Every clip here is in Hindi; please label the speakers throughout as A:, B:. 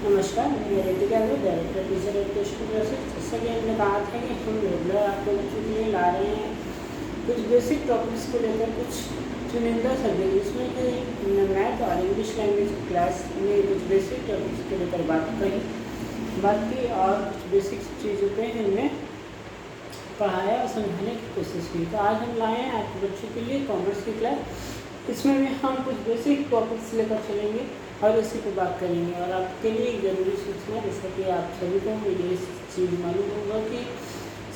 A: नमस्कार, मैं रितिका हूँ, डायरेक्टर टीचर एजुकेशन प्रोसेस। जैसा कि हमने कहा था कि हम रेगुलर आपको बच्चों के लिए ला रहे हैं कुछ बेसिक टॉपिक्स को लेकर कुछ चुनिंदा सब्जेक्ट, जिसमें कि मैथ और इंग्लिश लैंग्वेज क्लास में कुछ बेसिक टॉपिक्स को लेकर बात की और कुछ बेसिक चीज़ों पे हमने पढ़ाया और समझाने की कोशिश की। तो आज हम लाए हैं आपके बच्चों के लिए कॉमर्स की क्लास। इसमें भी हम कुछ बेसिक टॉपिक्स लेकर चलेंगे और इसी पर बात करेंगे। और आपके लिए एक ज़रूरी सूचना, जैसा कि आप सभी को ये चीज़ मालूम होगा कि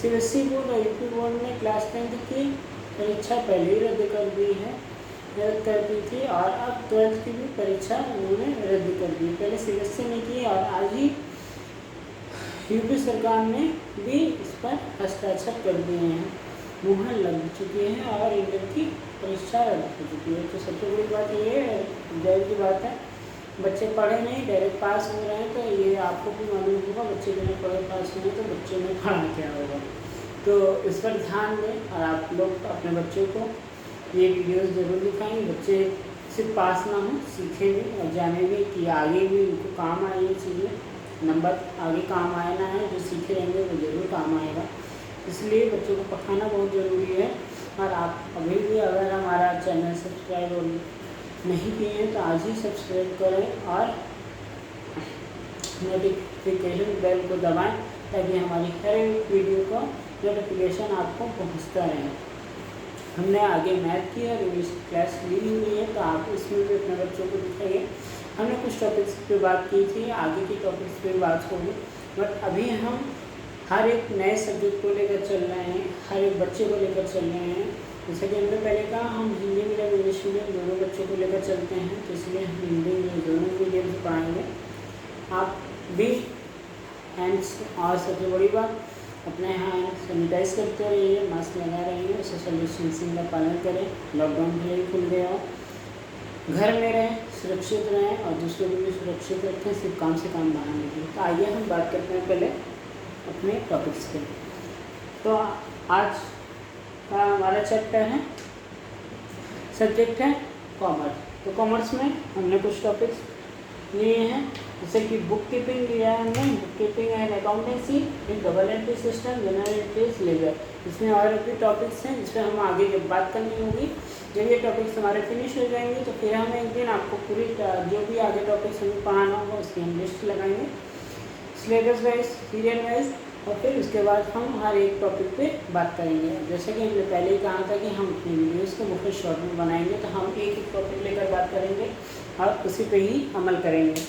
A: CBSE बोर्ड और UP बोर्ड ने क्लास 10th की परीक्षा पहले ही रद्द कर दी थी और अब 12th की भी परीक्षा उन्होंने रद्द कर दी। पहले CBSE ने की और आज ही UP सरकार ने भी इस पर हस्ताक्षर कर दिए हैं, मुहर लग चुकी है और इंटर की परीक्षा रद्द हो चुकी है। तो सबसे बड़ी बात ये है, जाहिर सी बात है, बच्चे पढ़े नहीं डायरेक्ट पास हो रहे हैं। तो ये आपको भी मालूम होगा, बच्चे बिना पढ़े पास हुए तो बच्चे में पढ़ा क्या होगा। तो इस पर ध्यान दें और आप लोग अपने बच्चों को ये वीडियोस ज़रूर दिखाएंगे। बच्चे सिर्फ पास ना हो, सीखें भी और जाने भी कि आगे भी उनको काम आए ये चीज़ें। नंबर आगे काम आए ना है, जो सीखे रहेंगे वो ज़रूर काम आएगा। इसलिए बच्चों को पढ़ाना बहुत ज़रूरी है। और आप अभी भी अगर हमारा चैनल सब्सक्राइब और नहीं किए हैं तो आज ही सब्सक्राइब करें और नोटिफिकेशन बेल को दबाएं, ताकि हमारी हर एक वीडियो का नोटिफिकेशन आपको पहुंचता रहे। हमने आगे मैथ की और इंग्लिश क्लास ली हुई है, तो आप इसमें भी अपने बच्चों को दिखाइए। हमने कुछ टॉपिक्स पे बात की थी, आगे की टॉपिक्स पे बात होगी, बट अभी हम हर एक नए सब्जेक्ट को लेकर चल रहे हैं, हर एक बच्चे को लेकर चल रहे हैं। जैसे कि हमने पहले कहा, हम हिंदी मीडियम इंग्लिश मीडियम दोनों बच्चों को लेकर चलते हैं, तो इसलिए हम हिंदी इंग्लिश दोनों मीडियम से पढ़ाएंगे। आप भी हैंड्स, और सबसे बड़ी बात, अपने हैंड सैनिटाइज करते रहिए, मास्क लगा रहिए, सोशल डिस्टेंसिंग का पालन करें। लॉकडाउन भी खुल गया हो, घर में रहें, सुरक्षित रहें और दूसरों को भी सुरक्षित रखें, सिर्फ काम से काम बाहर निकलें। तो आइए हम बात करते हैं पहले अपने टॉपिक्स पे। तो आज का हमारा चैप्टर है, सब्जेक्ट है कॉमर्स। तो कॉमर्स में हमने कुछ टॉपिक्स लिए हैं, जैसे कि बुक कीपिंग लिया है हमने, बुक कीपिंग एंड अकाउंटेंसी, फिर double entry system, general entries, ledger. इसमें और भी टॉपिक्स हैं जिस पर हम आगे जब बात करनी होगी। जब ये टॉपिक्स हमारे फिनिश हो जाएंगे तो फिर हम एक दिन आपको पूरी जो भी आगे टॉपिक्स हमें पढ़ाना होगा उसकी हम लिस्ट लगाएंगे, सिलेबस वाइज, सीरियल वाइज, और फिर उसके बाद हम हर एक टॉपिक पे बात करेंगे। जैसे कि हमने पहले ही कहा था कि हम अपनी वीडियोस को बहुत शॉर्ट में बनाएंगे, तो हम एक टॉपिक लेकर बात करेंगे और उसी पे ही अमल करेंगे।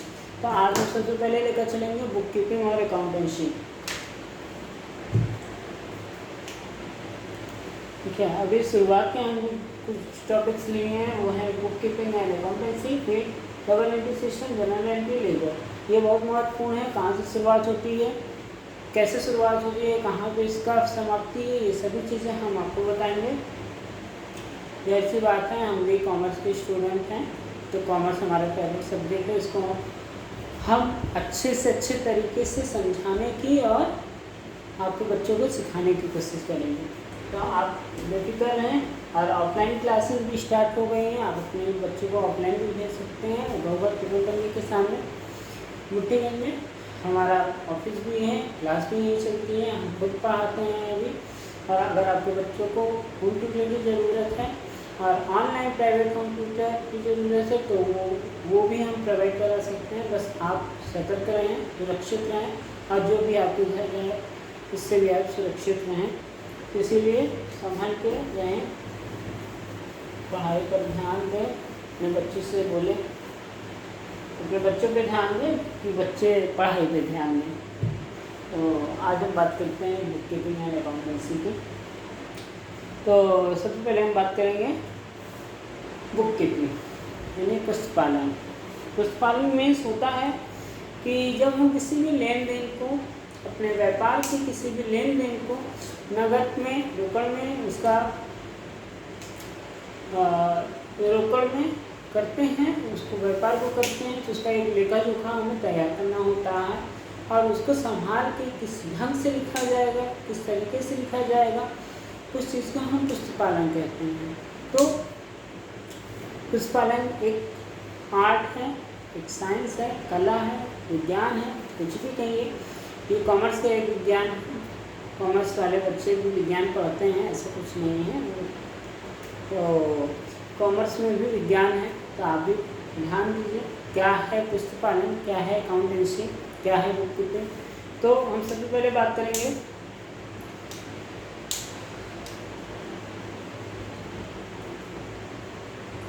A: तो आज हम सबसे पहले लेकर चलेंगे बुक कीपिंग और अकाउंटेंसी। ठीक है, अभी शुरुआत के हम कुछ टॉपिक्स लिए हैं, वो है बुक कीपिंग एंड अकाउंटेंसी, फिर double entry system, general entry, ledger. ये बहुत महत्वपूर्ण है, कहाँ से शुरुआत होती है, कैसे शुरुआत होती है, कहाँ पे इसका समाप्ति है, ये सभी चीज़ें हम आपको बताएंगे। जाहिर सी बात है, हम भी कॉमर्स के स्टूडेंट हैं, तो कॉमर्स हमारा फेवरेट सब्जेक्ट है। इसको हम अच्छे से अच्छे तरीके से समझाने की और आपके बच्चों को सिखाने की कोशिश करेंगे। तो आप बेफिक्र रहें। और ऑफलाइन क्लासेस भी स्टार्ट हो गई हैं, आप अपने बच्चों को ऑफलाइन भी भेज सकते हैं। गोबर तिरुपति के सामने मुट्ठीगंज में हमारा ऑफिस भी है, क्लास भी यही चलती है, हम खुद पढ़ाते हैं अभी। और अगर आपके बच्चों को होम ट्यूटर की ज़रूरत है और ऑनलाइन प्राइवेट कंप्यूटर की ज़रूरत है, तो वो भी हम प्रोवाइड करा सकते हैं। बस आप सतर्क रहें, सुरक्षित रहें और जो भी आपके घर है इससे भी आप सुरक्षित रहें। तो इसीलिए संभल के रहें, पढ़ाई पर ध्यान दें, अपने बच्चे से बोलें, अपने बच्चों पे ध्यान दें कि बच्चे पढ़ाई पे ध्यान दें। तो आज हम बात करते हैं बुक कीपिंग एंड अकाउंटेंसी की। तो सबसे पहले हम बात करेंगे बुक कीपिंग यानी पुस्तपालन। पुस्तपालन में होता है कि जब हम किसी भी लेन देन को, अपने व्यापार के किसी भी लेन देन को नगद में, रोकड़ में, उसका रोकड़ में करते हैं, उसको व्यापार को करते हैं, तो उसका एक लेखा जोखा हमें तैयार करना होता है और उसको संभाल के किस ढंग से लिखा जाएगा, किस तरीके से लिखा जाएगा, उस चीज़ को हम पुस्तपालन कहते हैं। तो पुस्तपालन एक आर्ट है, एक साइंस है, कला है, विज्ञान है, कुछ भी कहिए। ये कॉमर्स का एक विज्ञान, कॉमर्स वाले बच्चे भी विज्ञान पढ़ते हैं, ऐसा कुछ नहीं है। तो कॉमर्स में भी विज्ञान है, तो आप भी ध्यान दीजिए क्या है पुस्तकालय, क्या है अकाउंटेंसी, क्या है बुक कीपिंग। तो हम सबसे पहले बात करेंगे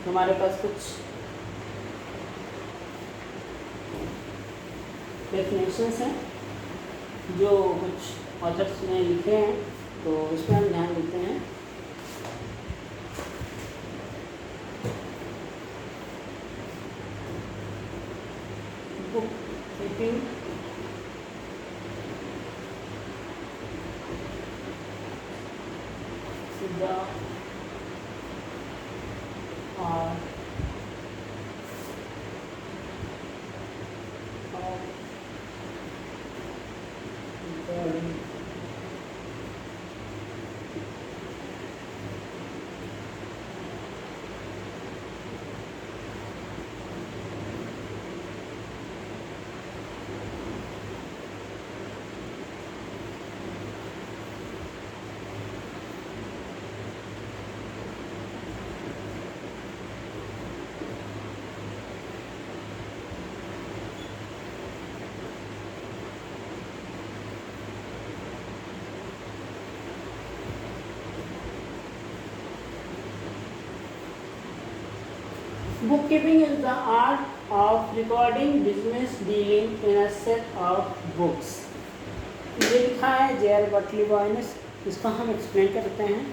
A: हमारे पास कुछ डेफिनेशंस हैं जो कुछ ऑथर्स ने लिखे हैं, तो उसमें हम ध्यान देते हैं। Book keeping the art of recording Bookkeeping is the art of recording business dealing in a set of books. ये लिखा है जे.आर. बटली बॉय ने, इसको हम एक्सप्लेन करते हैं।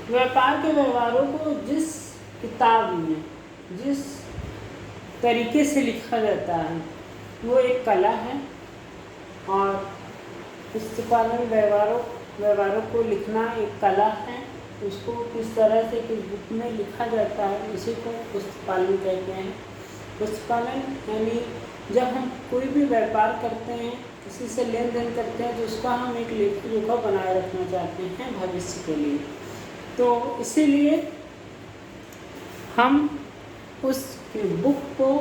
A: व्यापार के व्यवहारों को जिस किताब में जिस तरीके से लिखा जाता है वो एक कला है, और पुस्तकालय व्यवहारों को लिखना एक कला है। उसको किस तरह से किस बुक में लिखा जाता है उसी को पुस्तकालय कहते हैं। पुस्तकालय यानी जब हम कोई भी व्यापार करते हैं, किसी से लेन देन करते हैं, तो उसका हम एक लेखा जोखा बनाए रखना चाहते हैं भविष्य के लिए। तो इसीलिए हम उस बुक को,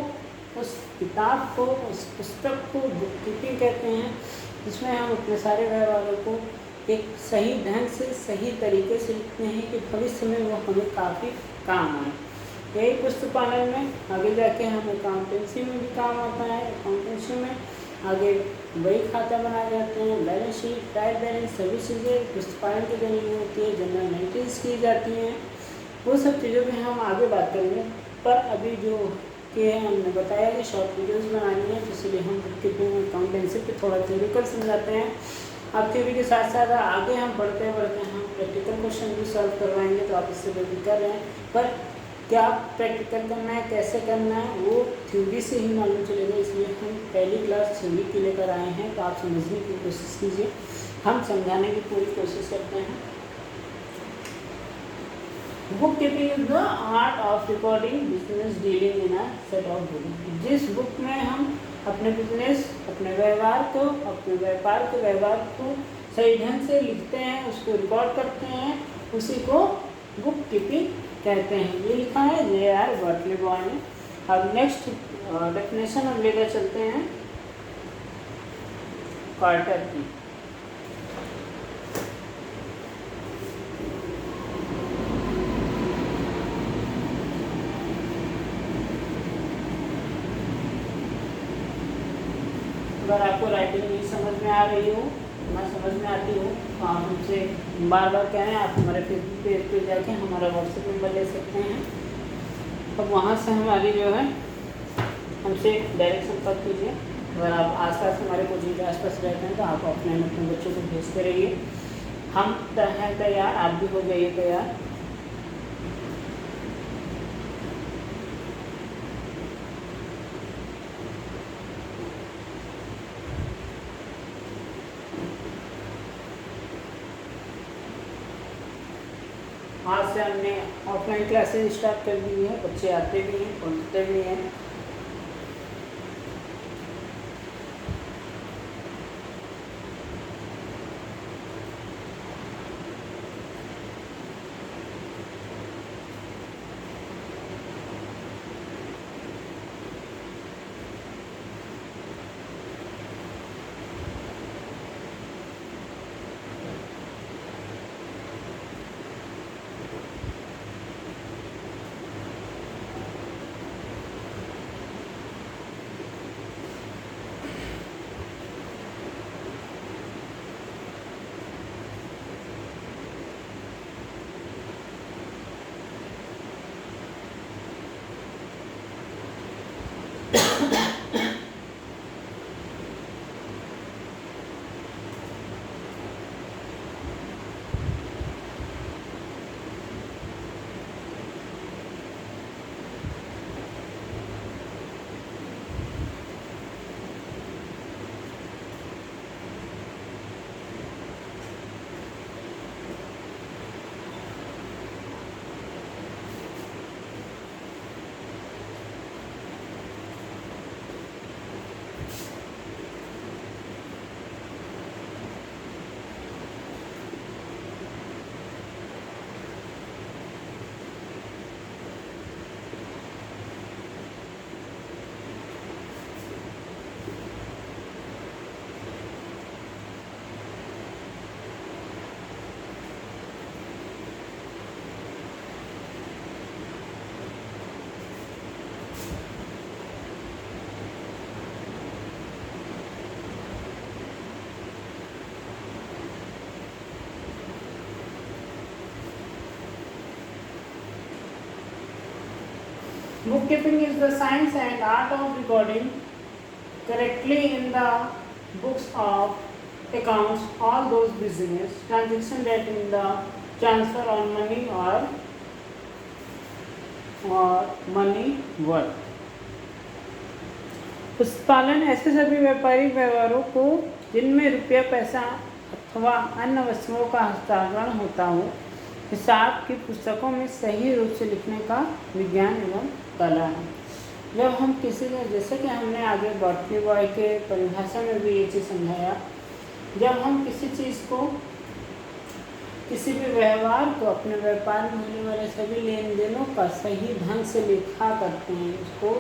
A: उस किताब को, उस पुस्तक को बुक कीपिंग कहते हैं, जिसमें हम अपने सारे व्यवहारों को एक सही ढंग से, सही तरीके से लिखते हैं कि भविष्य में वो हमें काफ़ी काम आए। यही पुस्तकालय में आगे जाके हमें अकाउंटेंसी में भी काम आता है। अकाउंटेंसी में आगे बही खाता बनाए जाते हैं, बैलेंस शीट, ट्रायल बैलेंस, सभी चीज़ें पुस्तकालय के जरिए होती है, जनरल एंट्रीज की जाती हैं। वो सब चीज़ों में हम आगे बात करेंगे, पर अभी जो कि हमने बताया कि शॉर्ट वीडियोस बनानी है, तो इसलिए हम बुक कीपिंग अकाउंटेंसी पे थोड़ा थ्योरिकल समझाते हैं। अब थ्योरी के साथ साथ आगे हम बढ़ते हम प्रैक्टिकल क्वेश्चन भी सॉल्व करवाएंगे, तो आप इससे बेफिक्र रहें। पर क्या प्रैक्टिकल करना है, कैसे करना है, वो थ्योरी से ही मालूम चलेगा। इसलिए हम पहली क्लास थ्योरी के लेकर आए हैं, तो आप समझने की कोशिश कीजिए, हम समझाने की पूरी कोशिश करते हैं। Book keeping is the art of recording business dealing in a set of book. जिस बुक में हम अपने बिजनेस, अपने व्यवहार को, अपने व्यापार के व्यवहार को सही ढंग से लिखते हैं, उसको रिकॉर्ड करते हैं, उसी को बुक कीपिंग कहते हैं। ये लिखा है जे.आर. बटली बॉय ने। अब नेक्स्ट डेफिनेशन हम लेकर चलते हैं कार्टर की। अगर आपको राइटिंग नहीं समझ में आ रही हो, ना समझ में आती हो, तो आप हमसे बार बार कह रहे हैं। आप हमारे फेसबुक पेज पे जाके हमारा व्हाट्सएप नंबर ले सकते हैं, अब वहाँ से हमारी जो है हमसे डायरेक्ट संपर्क कीजिए। अगर आप आसपास हमारे कोचिंग के आसपास रहते हैं तो आप ऑफलाइन अपने बच्चों को भेजते रहिए। हम हैं तैयार, आप भी हो जाइए तैयार। आज से हमने ऑफलाइन क्लासेस स्टार्ट कर दी है, बच्चे आते भी हैं, पढ़ते भी हैं। Bookkeeping is the science and art of recording correctly in the books of accounts all those business transactions that in the transfer on money or money worth. पुस्तकालन ऐसे सभी व्यापारिक व्यवहारों को जिनमें रुपया पैसा अथवा अन्य वस्तुओं का हस्तांतरण होता हो हिसाब की पुस्तकों में सही रूप से लिखने का विज्ञान एवं कला है। जब हम किसी ने, जैसे कि हमने आगे बॉटली बॉय के परिभाषा में भी ये चीज़ समझाया, जब हम किसी चीज़ को, किसी भी व्यवहार को, अपने व्यापार में होने वाले सभी लेन देनों का सही ढंग से लेखा करते हैं, उसको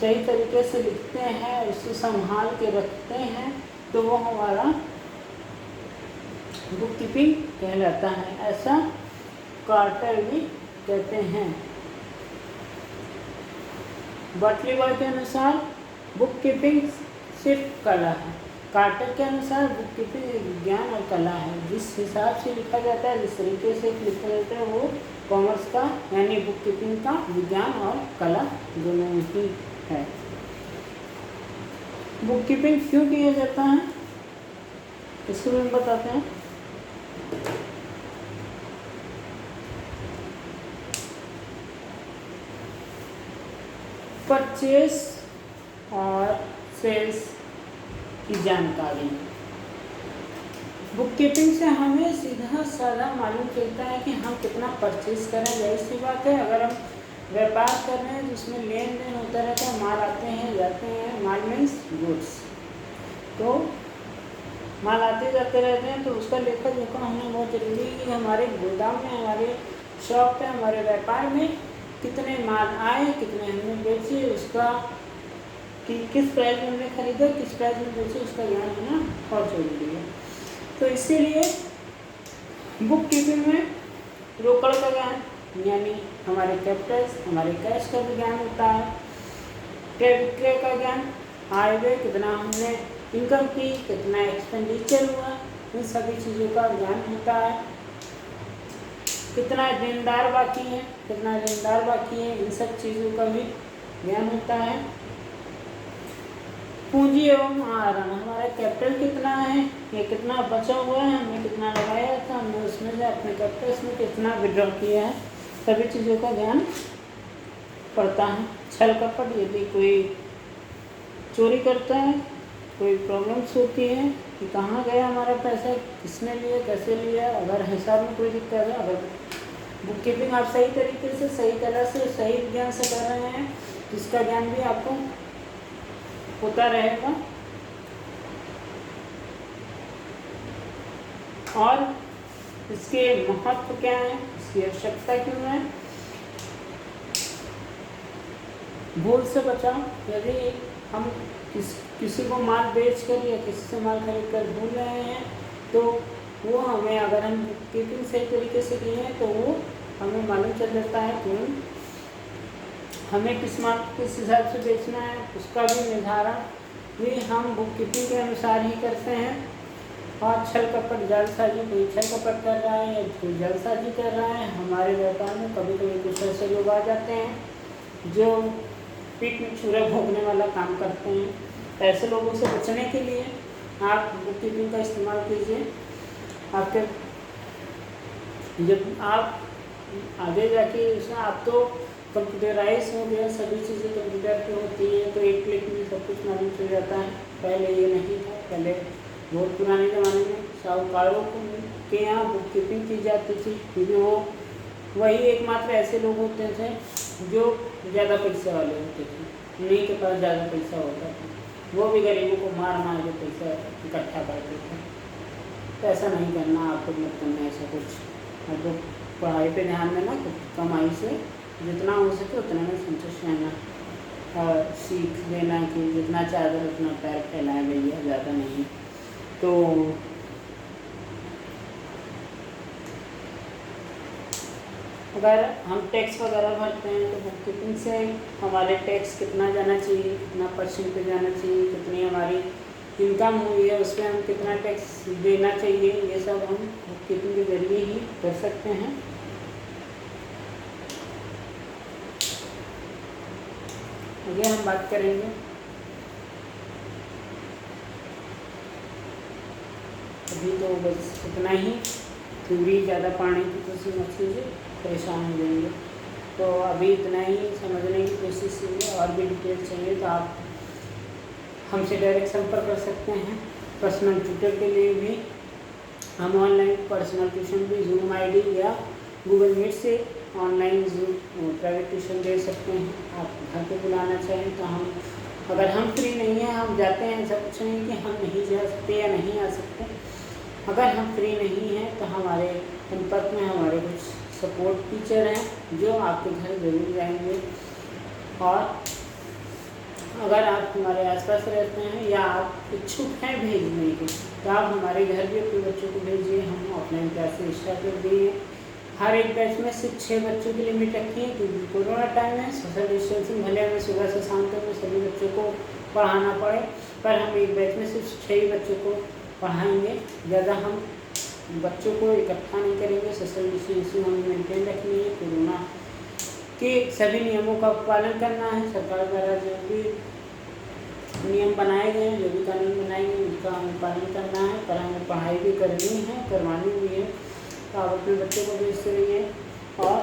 A: सही तरीके से लिखते हैं, उसको संभाल के रखते हैं, तो वो हमारा बुक कीपिंग कहलाता है। ऐसा कार्टर भी कहते हैं। बॉटली बॉय के अनुसार बुक कीपिंग सिर्फ कला है। कार्टर के अनुसार बुक कीपिंग एक विज्ञान और कला है। जिस हिसाब से लिखा जाता है, जिस तरीके से लिखा जाता है, वो कॉमर्स का यानी बुक कीपिंग का विज्ञान और कला दोनों ही है। बुक कीपिंग क्यों किया जाता है इसको भी बताते हैं। परचेस और सेल्स की जानकारी। बुक कीपिंग से हमें सीधा साधा मालूम चलता है कि हम कितना परचेस करें। जाहिर सी बात है, अगर हम व्यापार कर रहे हैं तो उसमें लेन देन होता रहता है, माल आते हैं जाते हैं, माल मीन्स गुड्स, तो माल आते जाते रहते हैं, तो उसका लेखा जोखा होना बहुत जरूरी है कि हमारे गोदाम में, हमारे शॉप पे, हमारे व्यापार में कितने माल आए, कितने हमने बेचे, उसका कि किस प्राइस में हमने खरीदा, किस प्राइस में बेचे, उसका ज्ञान होना बहुत जरूरी है। तो इसीलिए बुक कीपिंग में रोकड़ का ज्ञान यानी हमारे कैपिटल्स, हमारे कैश का भी ज्ञान होता है। क्रय विक्रय का ज्ञान, आय व्यय, कितना हमने इनकम की, कितना एक्सपेंडिचर हुआ, इन सभी चीज़ों का ज्ञान होता है। कितना देनदार बाकी है, कितना देनदार बाकी है, इन सब चीज़ों का भी ज्ञान होता है। पूंजी एवं आहरण, हमारा कैपिटल कितना है, ये कितना बचा हुआ है, हमने कितना लगाया था, हमने उसमें से अपने कैपिटल में कितना विड्रॉ किया है, सभी चीज़ों का ज्ञान पड़ता है। छल कपट, यदि कोई चोरी करता है, कोई प्रॉब्लम्स होती है कि कहाँ गया हमारा पैसा, किसने लिया, कैसे लिया, अगर हिसाब में कोई दिक्कत है, अगर बुक कीपिंग आप सही तरीके से, सही तरह से, सही ज्ञान से कर रहे हैं, इसका ज्ञान भी आपको होता रहेगा। और इसके महत्व क्या है, इसकी आवश्यकता क्यों है। भूल से बचाओ, यदि हम किसी को माल बेच कर या किसी से माल खरीद कर भूल रहे हैं, तो वो हमें, अगर हम कीपिंग सही तरीके से किए हैं, तो वो हमें मालूम चल जाता है तुरंत हमें किस माल किस हिसाब से बेचना है। उसका भी निर्धारण भी हम बुक कीपिंग के अनुसार ही करते हैं। और छल कपट, जालसाजी, कोई छल कपट कर रहा है या कोई जालसाजी कर रहा है हमारे व्यापार में, कभी कभी कुछ ऐसे लोग आ जाते हैं जो पीठ में छुरा भोंकने वाला काम करते हैं। ऐसे लोगों से बचने के लिए आप बुक कीपिंग का इस्तेमाल कीजिए। आपके जब आप आगे जाके उसमें, आप तो कंप्यूटराइज हो गया, सभी चीज़ें कंप्यूटर पे होती है, तो एक क्लिक में सब कुछ मालूम चल जाता है। पहले ये नहीं था, पहले बहुत पुराने ज़माने में साहूकारों के यहाँ बुक कीपिंग की जाती थी, क्योंकि वो वही एकमात्र ऐसे लोग होते थे जो ज़्यादा पैसे वाले होते थे, उन्हीं के पास ज़्यादा पैसा होता था, वो भी गरीबों को मार मार के पैसा इकट्ठा करते थे। तो ऐसा नहीं करना, आपको मत करना ऐसा कुछ। आपको पढ़ाई पे ध्यान देना, कमाई से जितना हो सके उतना में संतुष्ट रहना और सीख देना कि जितना चादर उतना पैर फैलाए भैया, ज़्यादा नहीं। तो अगर हम टैक्स वगैरह भरते हैं तो बुक कीपिंग से हमारे टैक्स कितना जाना चाहिए, कितना % पे जाना चाहिए, कितनी हमारी इनकम हुई है उस पर हम कितना टैक्स देना चाहिए, ये सब हम बुक कीपिंग के जरिए ही कर सकते हैं। आगे हम बात करेंगे अभी तो बस इतना ही, पूरी ज़्यादा पानी की तो मत कीजिए, परेशान हो जाएंगे। तो अभी इतना ही समझने की कोशिश कीजिए, और भी डिटेल चाहिए तो आप हमसे डायरेक्ट संपर्क कर सकते हैं। पर्सनल ट्यूटर के लिए भी हम ऑनलाइन पर्सनल ट्यूशन भी जूम आईडी या गूगल मीट से ऑनलाइन जूम प्राइवेट ट्यूशन दे सकते हैं। आप घर पे बुलाना चाहें तो हम, अगर हम फ्री नहीं हैं, हम जाते हैं, ऐसा कुछ नहीं कि हम नहीं जा सकते या नहीं आ सकते। अगर हम फ्री नहीं हैं तो हमारे संपर्क में हमारे कुछ सपोर्ट टीचर हैं जो आपके घर ज़रूर जाएंगे। और अगर आप हमारे आसपास रहते हैं या आप इच्छुक हैं भेजने के, तो आप हमारे घर भी अपने बच्चों को भेजिए। हम ऑफलाइन क्लासेस स्टार्ट कर दिए हैं। हर एक बैच में सिर्फ 6 बच्चों की लिमिट रखी है, क्योंकि कोरोना टाइम है, सोशल डिस्टेंसिंग भले हमें सुबह से शाम तक में सभी बच्चों को पढ़ाना पड़े, पर हम एक बैच में सिर्फ 6 ही बच्चों को पढ़ाएंगे। ज़्यादा हम बच्चों को इकट्ठा नहीं करेंगे। सोशल डिस्टेंसिंग हमें मेंटेन रखनी है। कोरोना के सभी नियमों का पालन करना है। सरकार द्वारा जो भी नियम बनाए गए हैं, जो भी कानून बनाए गए हैं, उनका हमें पालन करना है। पर हमें पढ़ाई भी करनी है, करवानी भी है। तो आप अपने बच्चों को भेजते रहिए। और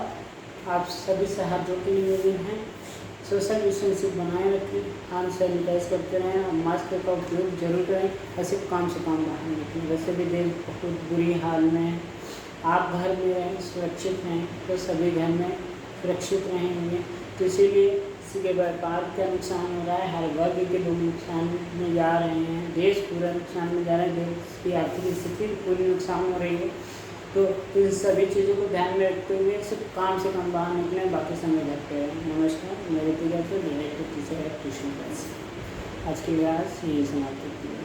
A: आप सभी से हाथ जोड़ के निवेदन है, सोशल डिस्टेंसिंग बनाए रखें, हाथ सैनिटाइज करते रहें और मास्क का उपयोग जरूर करें। ऐसे काम से काम बाहर निकलें। वैसे भी देश बहुत बुरी हाल में है। आप घर में रहें, सुरक्षित रहें, तो सभी घर में सुरक्षित रहेंगे। तो इसीलिए किसी के व्यापार का नुकसान हो रहा है, हर वर्ग के लोग नुकसान में जा रहे हैं, देश पूरा नुकसान में जा रहा है, देश की आर्थिक स्थिति पूरी नुकसान हो रही है। तो इन सभी चीज़ों को ध्यान में रखते हुए सिर्फ काम से कम बाहर निकलें, बाकी समय घर पे रहें। नमस्कार, मेरे टीचर टीचर है ट्यूशन क्लास। आज की क्लास यही समाप्त होती है।